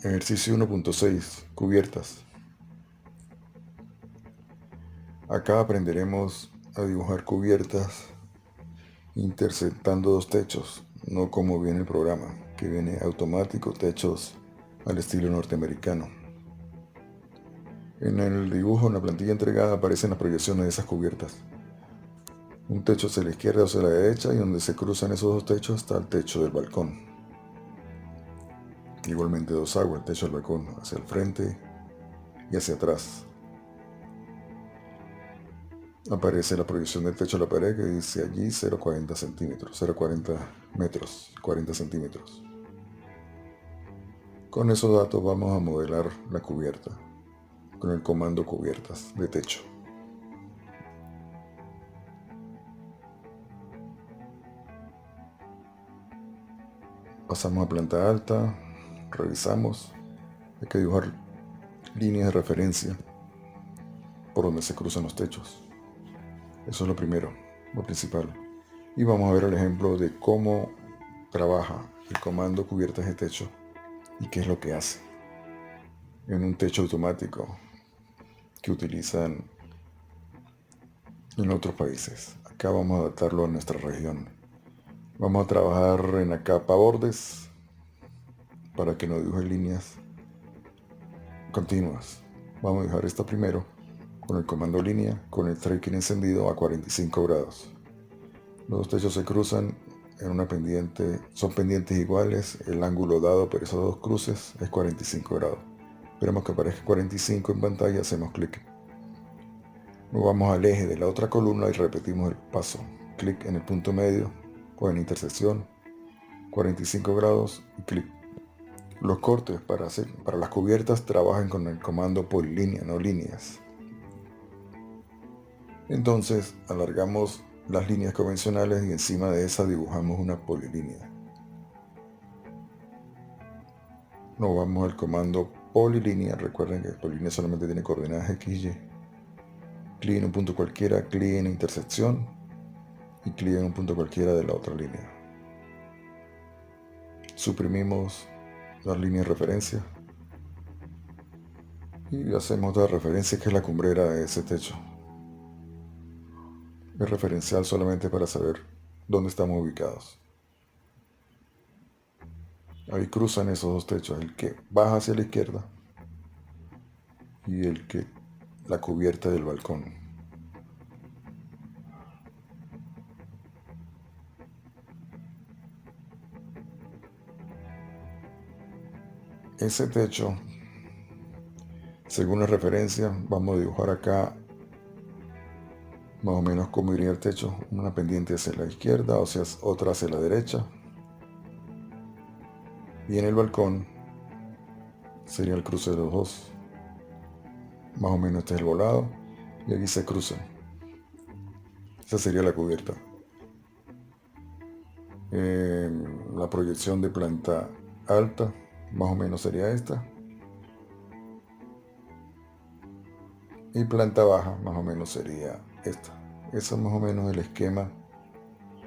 Ejercicio 1.6. Cubiertas. Acá aprenderemos a dibujar cubiertas intersectando dos techos, no como viene el programa, que viene automático, techos al estilo norteamericano. En el dibujo, en la plantilla entregada, aparecen las proyecciones de esas cubiertas. Un techo hacia la izquierda o hacia la derecha, y donde se cruzan esos dos techos está el techo del balcón. Igualmente dos aguas, el techo del balcón hacia el frente y hacia atrás. Aparece la proyección del techo de la pared que dice allí 0,40 centímetros, 0,40 metros, 40 centímetros. Con esos datos vamos a modelar la cubierta con el comando cubiertas de techo. Pasamos a planta alta, revisamos, hay que dibujar líneas de referencia por donde se cruzan los techos. Eso es lo primero, lo principal. Y vamos a ver el ejemplo de cómo trabaja el comando cubiertas de techo y qué es lo que hace en un techo automático que utilizan en otros países. Acá vamos a adaptarlo a nuestra región. Vamos a trabajar en la capa bordes para que nos dibuje líneas continuas. Vamos a dibujar esta primero con el comando línea con el tracking encendido a 45 grados. Los dos techos se cruzan en una pendiente, son pendientes iguales, el ángulo dado por esos dos cruces es 45 grados. Esperamos que aparezca 45 en pantalla, hacemos clic. Nos vamos al eje de la otra columna y repetimos el paso. Clic en el punto medio o en intersección, 45 grados y clic. Los cortes para las cubiertas trabajan con el comando polilínea, no líneas. Entonces alargamos las líneas convencionales y encima de esa dibujamos una polilínea. Nos vamos al comando polilínea. Recuerden que polilínea solamente tiene coordenadas X, Y. Clic en un punto cualquiera, clic en intersección y clic en un punto cualquiera de la otra línea. Suprimimos las líneas de referencia y hacemos la referencia que es la cumbrera de ese techo. Es referencial solamente para saber dónde estamos ubicados. Ahí cruzan esos dos techos, el que baja hacia la izquierda y el que la cubierta del balcón. Ese techo, según la referencia, vamos a dibujar acá más o menos cómo iría el techo, una pendiente hacia la izquierda, o sea, otra hacia la derecha. Y en el balcón sería el cruce de los dos. Más o menos este es el volado y aquí se cruzan. Esa sería la cubierta. La proyección de planta alta más o menos sería esta. Y planta baja más o menos sería esta. Eso es más o menos el esquema.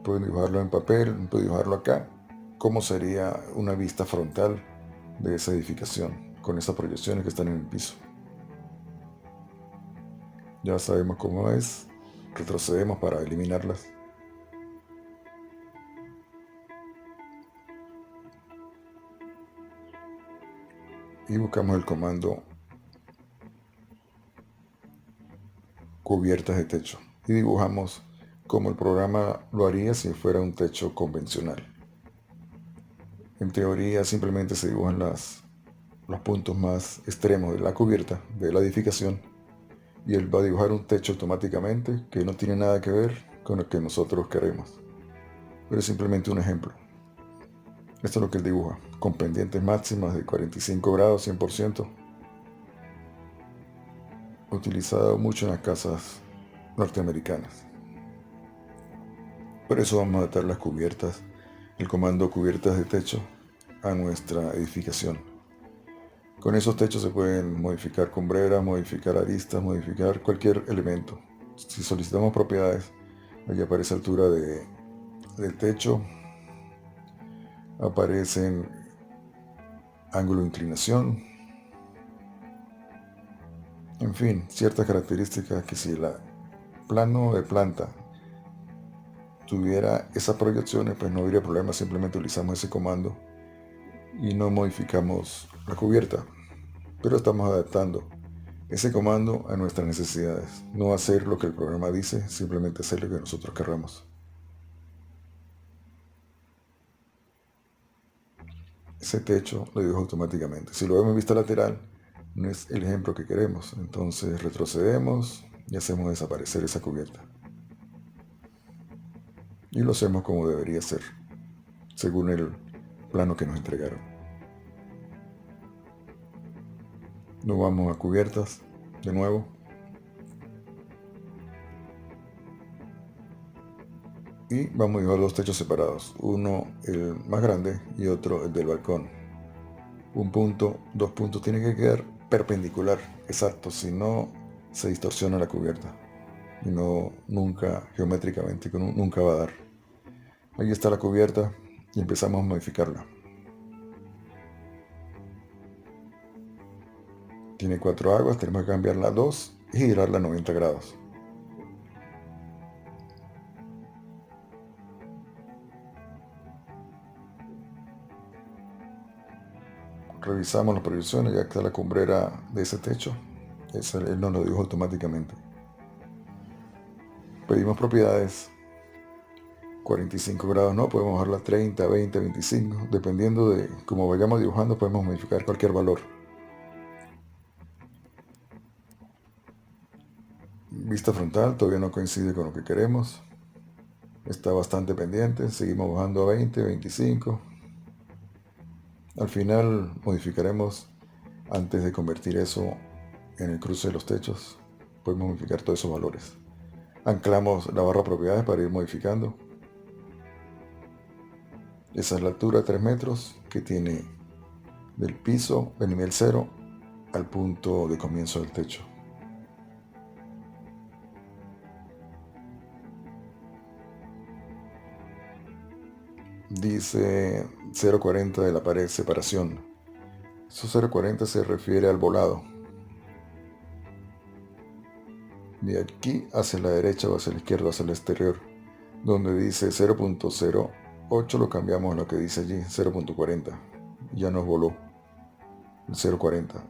Pueden dibujarlo en papel, pueden dibujarlo acá. Cómo sería una vista frontal de esa edificación con esas proyecciones que están en el piso. Ya sabemos cómo es. Retrocedemos para eliminarlas. Y buscamos el comando cubiertas de techo y dibujamos como el programa lo haría si fuera un techo convencional. En teoría simplemente se dibujan los puntos más extremos de la cubierta de la edificación y él va a dibujar un techo automáticamente que no tiene nada que ver con lo que nosotros queremos, pero es simplemente un ejemplo. Esto es lo que él dibuja, con pendientes máximas de 45 grados, 100%, utilizado mucho en las casas norteamericanas. Por eso vamos a adaptar las cubiertas, el comando cubiertas de techo, a nuestra edificación. Con esos techos se pueden modificar cumbreras, modificar aristas, modificar cualquier elemento. Si solicitamos propiedades, allí aparece altura del techo, aparecen ángulo de inclinación, en fin, ciertas características que si el plano de planta tuviera esas proyecciones, pues no habría problema, simplemente utilizamos ese comando y no modificamos la cubierta, pero estamos adaptando ese comando a nuestras necesidades, no hacer lo que el programa dice, simplemente hacer lo que nosotros querramos. Ese techo lo dibuja automáticamente. Si lo vemos en vista lateral, no es el ejemplo que queremos, entonces retrocedemos y hacemos desaparecer esa cubierta. Y lo hacemos como debería ser, según el plano que nos entregaron. Nos vamos a cubiertas de nuevo. Y vamos a dibujar dos techos separados, uno el más grande y otro el del balcón. Un punto, dos puntos tienen que quedar perpendicular, exacto, si no se distorsiona la cubierta y no, nunca, geométricamente, nunca va a dar. Ahí está la cubierta y empezamos a modificarla. Tiene 4 aguas, tenemos que cambiarla a 2 y girarla a 90 grados. Revisamos las proyecciones, ya está la cumbrera de ese techo. Él nos lo dijo automáticamente. Pedimos propiedades. 45 grados no, podemos bajarla a 30, 20, 25. Dependiendo de cómo vayamos dibujando, podemos modificar cualquier valor. Vista frontal, todavía no coincide con lo que queremos. Está bastante pendiente, seguimos bajando a 20, 25. Al final modificaremos, antes de convertir eso en el cruce de los techos, podemos modificar todos esos valores. Anclamos la barra propiedades para ir modificando. Esa es la altura de 3 metros que tiene del piso, del nivel 0, al punto de comienzo del techo. Dice 0,40 de la pared separación. Eso 0,40 se refiere al volado. De aquí hacia la derecha o hacia la izquierda, hacia el exterior. Donde dice 0,08 lo cambiamos a lo que dice allí, 0,40. Ya nos voló el 0,40.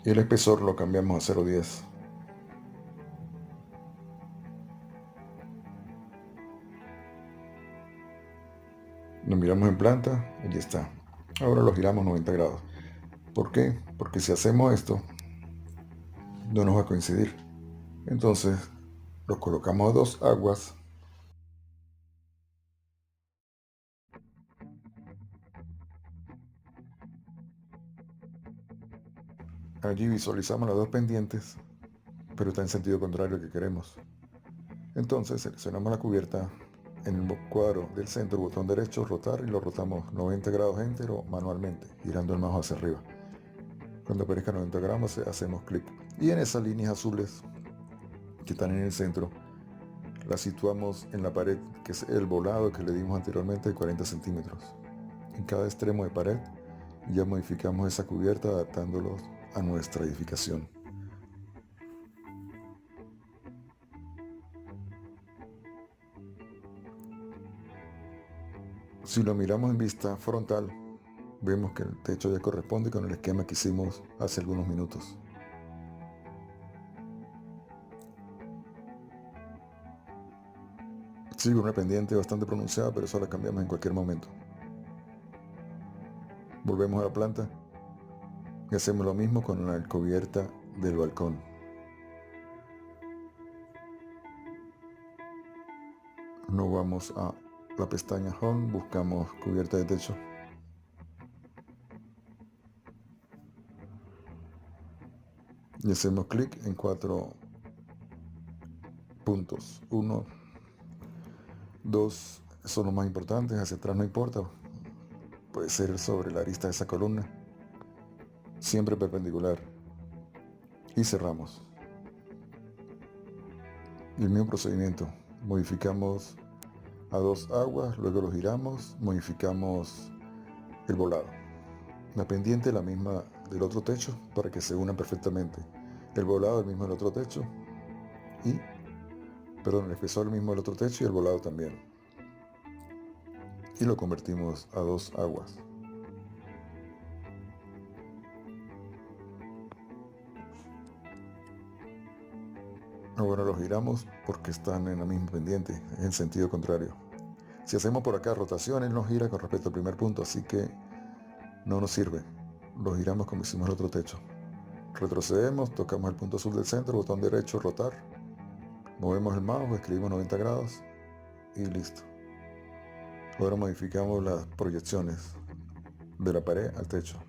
Y el espesor lo cambiamos a 0,10. Nos miramos en planta y ya está. Ahora lo giramos 90 grados. ¿Por qué? Porque si hacemos esto, no nos va a coincidir. Entonces, lo colocamos a 2 aguas. Allí visualizamos las dos pendientes, pero está en sentido contrario al que queremos. Entonces seleccionamos la cubierta en el cuadro del centro, botón derecho, rotar, y lo rotamos 90 grados enter o manualmente, girando el mouse hacia arriba. Cuando aparezca 90 grados hacemos clic. Y en esas líneas azules que están en el centro, las situamos en la pared, que es el volado que le dimos anteriormente de 40 centímetros. En cada extremo de pared ya modificamos esa cubierta adaptándolos a nuestra edificación. Si lo miramos en vista frontal, vemos que el techo ya corresponde con el esquema que hicimos hace algunos minutos. Sigue una pendiente bastante pronunciada, pero eso la cambiamos en cualquier momento. Volvemos a la planta y hacemos lo mismo con la cubierta del balcón. Nos vamos a la pestaña Home, buscamos cubierta de techo. Y hacemos clic en 4 puntos. 1, 2 son los más importantes, hacia atrás no importa. Puede ser sobre la arista de esa columna. Siempre perpendicular. Y cerramos. Y el mismo procedimiento. Modificamos a 2 aguas, luego lo giramos, modificamos el volado. La pendiente la misma del otro techo para que se unan perfectamente. El volado el mismo del otro techo y, el espesor el mismo del otro techo y el volado también. Y lo convertimos a 2 aguas. Ahora los giramos porque están en la misma pendiente, en sentido contrario. Si hacemos por acá rotaciones, nos gira con respecto al primer punto, así que no nos sirve. Los giramos como hicimos el otro techo. Retrocedemos, tocamos el punto azul del centro, botón derecho, rotar. Movemos el mouse, escribimos 90 grados y listo. Ahora modificamos las proyecciones de la pared al techo.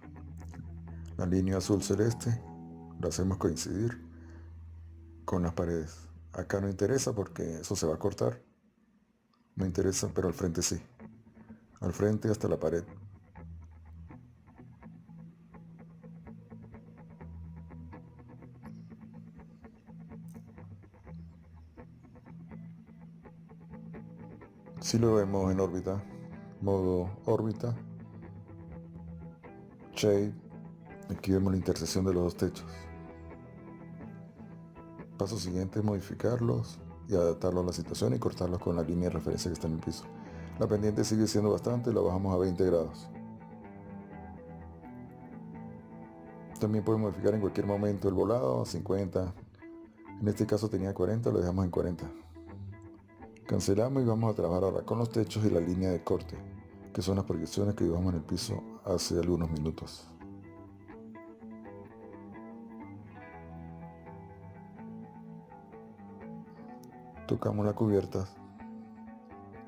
La línea azul celeste la hacemos coincidir con las paredes. Acá no interesa porque eso se va a cortar. No interesa, pero al frente sí. Al frente hasta la pared. Si lo vemos en órbita, modo órbita, shade, aquí vemos la intersección de los dos techos. Paso siguiente es modificarlos y adaptarlos a la situación y cortarlos con la línea de referencia que está en el piso. La pendiente sigue siendo bastante, la bajamos a 20 grados. También podemos modificar en cualquier momento el volado a 50. En este caso tenía 40, lo dejamos en 40. Cancelamos y vamos a trabajar ahora con los techos y la línea de corte, que son las proyecciones que dibujamos en el piso hace algunos minutos. Tocamos las cubiertas,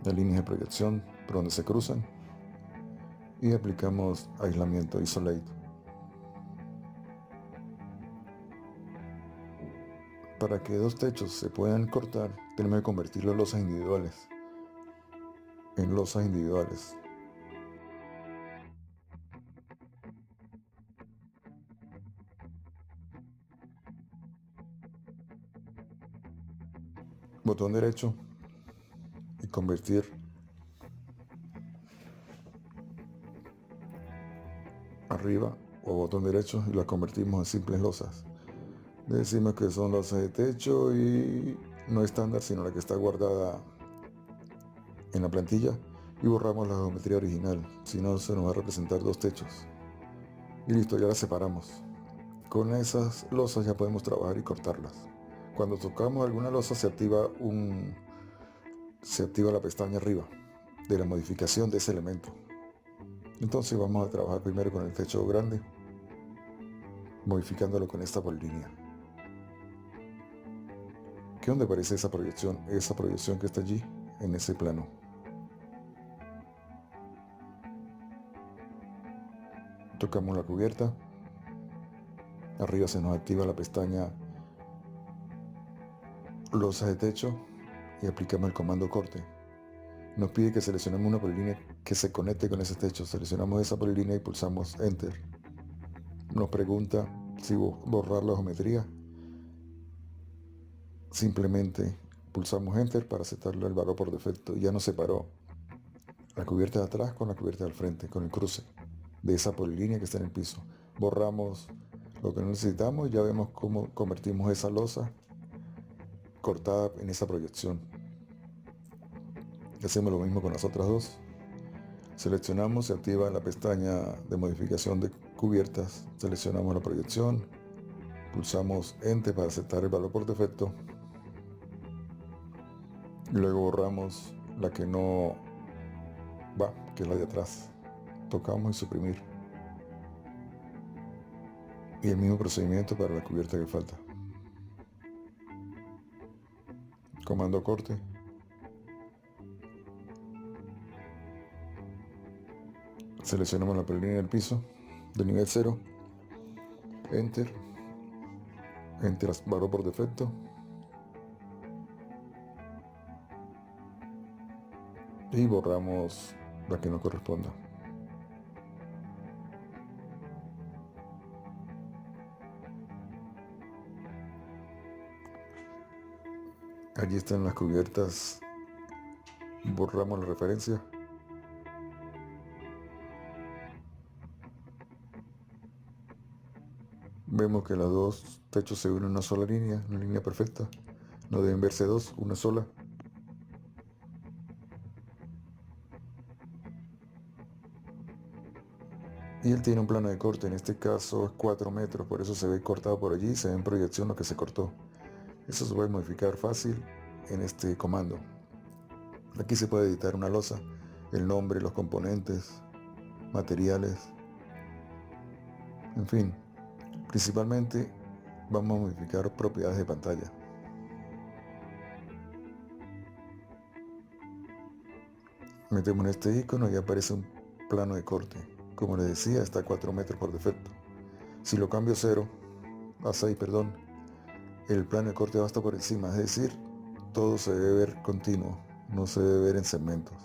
las líneas de proyección por donde se cruzan y aplicamos aislamiento, isolate. Para que dos techos se puedan cortar, tenemos que convertirlos en losas individuales. Botón derecho y convertir arriba o botón derecho y las convertimos en simples losas. Decimos que son losas de techo y no estándar, sino la que está guardada en la plantilla, y borramos la geometría original, si no se nos va a representar dos techos. Y listo, ya las separamos. Con esas losas ya podemos trabajar y cortarlas. Cuando tocamos alguna losa se activa la pestaña arriba de la modificación de ese elemento. Entonces vamos a trabajar primero con el techo grande, modificándolo con esta polilínea. ¿Qué onda parece esa proyección? Esa proyección que está allí, en ese plano. Tocamos la cubierta. Arriba se nos activa la pestaña losa de techo y aplicamos el comando corte. Nos pide que seleccionemos una polilínea que se conecte con ese techo. Seleccionamos esa polilínea y pulsamos Enter. Nos pregunta si borrar la geometría. Simplemente pulsamos Enter para aceptarle el valor por defecto. Ya nos separó la cubierta de atrás con la cubierta del frente, con el cruce de esa polilínea que está en el piso. Borramos lo que no necesitamos y ya vemos cómo convertimos esa losa cortada en esa proyección. Hacemos lo mismo con las otras dos. Seleccionamos, se activa la pestaña de modificación de cubiertas, seleccionamos la proyección, pulsamos Enter para aceptar el valor por defecto y luego borramos la que no va, que es la de atrás. Tocamos y suprimir. Y el mismo procedimiento para la cubierta que falta. Comando corte. Seleccionamos la polilínea del piso de nivel 0. Enter. Enter valor por defecto. Y borramos la que no corresponda. Allí están las cubiertas. Borramos la referencia. Vemos que los dos techos se unen en una sola línea, una línea perfecta. No deben verse dos, una sola. Y él tiene un plano de corte, en este caso es 4 metros, por eso se ve cortado por allí, se ve en proyección lo que se cortó. Eso se puede modificar fácil en este comando. Aquí se puede editar una losa, el nombre, los componentes, materiales, en fin. Principalmente vamos a modificar propiedades de pantalla. Metemos en este icono y aparece un plano de corte. Como les decía, está a 4 metros por defecto. Si lo cambio a 6, perdón, el plano de corte va hasta por encima, es decir, todo se debe ver continuo, no se debe ver en segmentos.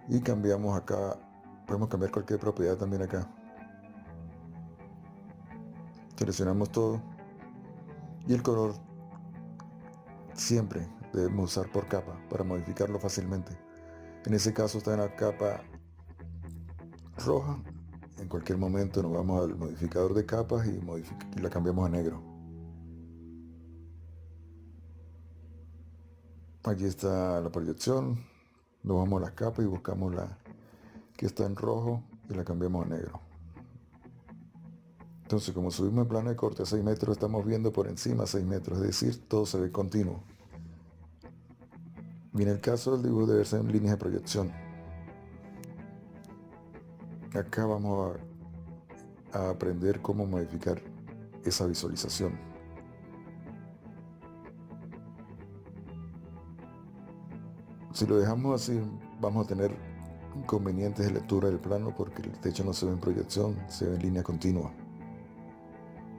Y cambiamos acá, podemos cambiar cualquier propiedad también acá. Seleccionamos todo y el color siempre debemos usar por capa para modificarlo fácilmente. En ese caso está en la capa roja. En cualquier momento nos vamos al modificador de capas y la cambiamos a negro. Aquí está la proyección. Nos vamos a las capas y buscamos la que está en rojo y la cambiamos a negro. Entonces, como subimos el plano de corte a 6 metros, estamos viendo por encima 6 metros, es decir, todo se ve continuo. Y en el caso del dibujo debe ser en líneas de proyección. Acá vamos a aprender cómo modificar esa visualización. Si lo dejamos así, vamos a tener inconvenientes de lectura del plano porque el techo no se ve en proyección, se ve en línea continua.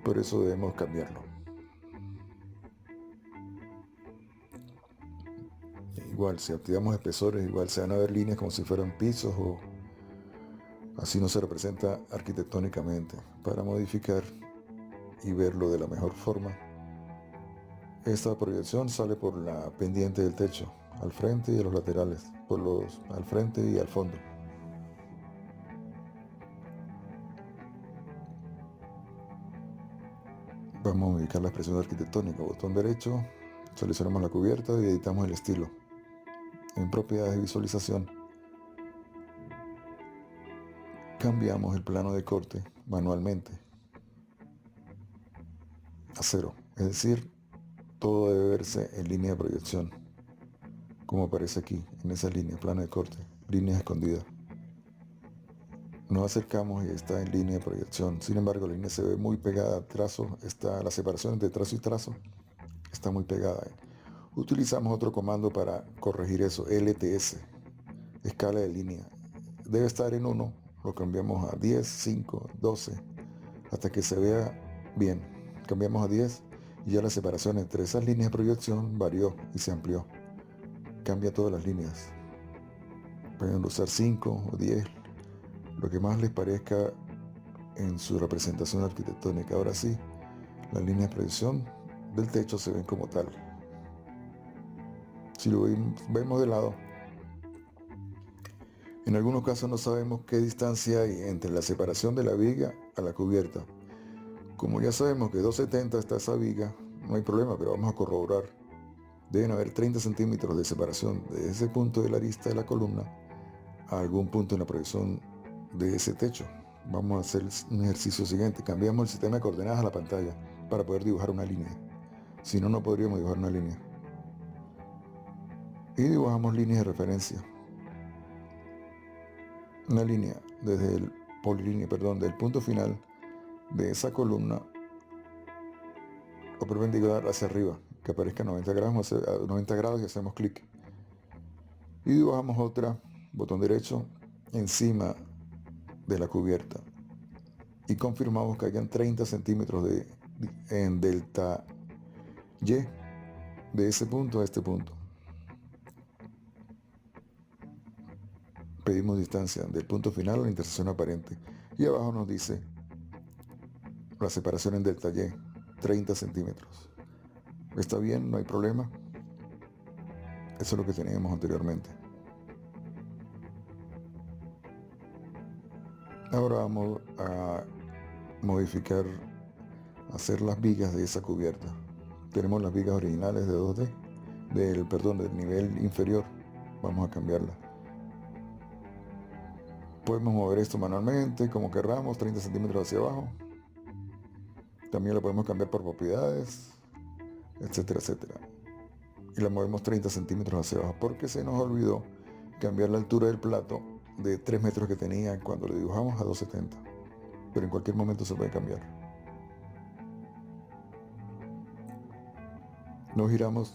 Por eso debemos cambiarlo. Igual, si activamos espesores, igual se van a ver líneas como si fueran pisos o así no se representa arquitectónicamente. Para modificar y verlo de la mejor forma, esta proyección sale por la pendiente del techo, al frente y a los laterales, al frente y al fondo. Vamos a modificar la expresión arquitectónica. Botón derecho, seleccionamos la cubierta y editamos el estilo. En propiedades de visualización, cambiamos el plano de corte manualmente a 0, es decir, todo debe verse en línea de proyección, como aparece aquí, en esa línea, plano de corte, líneas escondidas. Nos acercamos y está en línea de proyección, sin embargo la línea se ve muy pegada al trazo, la separación entre trazo y trazo está muy pegada. Utilizamos otro comando para corregir eso, LTS, escala de línea. Debe estar en 1, lo cambiamos a 10, 5, 12, hasta que se vea bien. Cambiamos a 10 y ya la separación entre esas líneas de proyección varió y se amplió. Cambia todas las líneas. Pueden usar 5 o 10, lo que más les parezca en su representación arquitectónica. Ahora sí, las líneas de proyección del techo se ven como tal. Si lo vemos de lado, en algunos casos no sabemos qué distancia hay entre la separación de la viga a la cubierta. Como ya sabemos que 2,70 está esa viga, no hay problema, pero vamos a corroborar. Deben haber 30 centímetros de separación de ese punto de la arista de la columna a algún punto en la proyección de ese techo. Vamos a hacer un ejercicio siguiente. Cambiamos el sistema de coordenadas a la pantalla para poder dibujar una línea. Si no, no podríamos dibujar una línea. Y dibujamos líneas de referencia. Una línea desde el del punto final de esa columna o perpendicular hacia arriba, que aparezca a 90 grados y hacemos clic. Y dibujamos otra, botón derecho, encima de la cubierta. Y confirmamos que hayan 30 centímetros en delta Y de ese punto a este punto. Pedimos distancia del punto final a la intersección aparente. Y abajo nos dice la separación en delta Y, 30 centímetros. ¿Está bien? ¿No hay problema? Eso es lo que teníamos anteriormente. Ahora vamos a modificar hacer las vigas de esa cubierta. Tenemos las vigas originales de 2D, del nivel inferior. Vamos a cambiarlas. Podemos mover esto manualmente, como querramos, 30 centímetros hacia abajo. También lo podemos cambiar por propiedades, etcétera, etcétera. Y la movemos 30 centímetros hacia abajo porque se nos olvidó cambiar la altura del plato de 3 metros que tenía cuando lo dibujamos a 2,70. Pero en cualquier momento se puede cambiar. Nos giramos.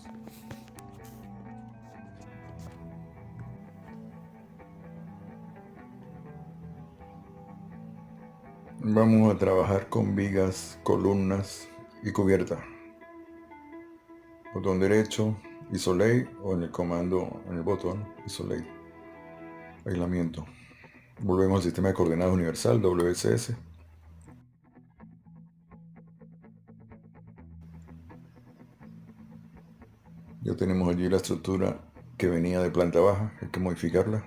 Vamos a trabajar con vigas, columnas y cubierta. Botón derecho, Isolate, o en el comando, en el botón Isolate. Aislamiento. Volvemos al sistema de coordenadas universal, WSS. Ya tenemos allí la estructura que venía de planta baja, hay que modificarla.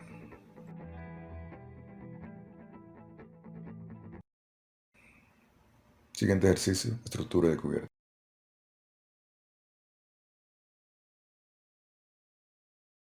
Siguiente ejercicio, estructura de cubierta.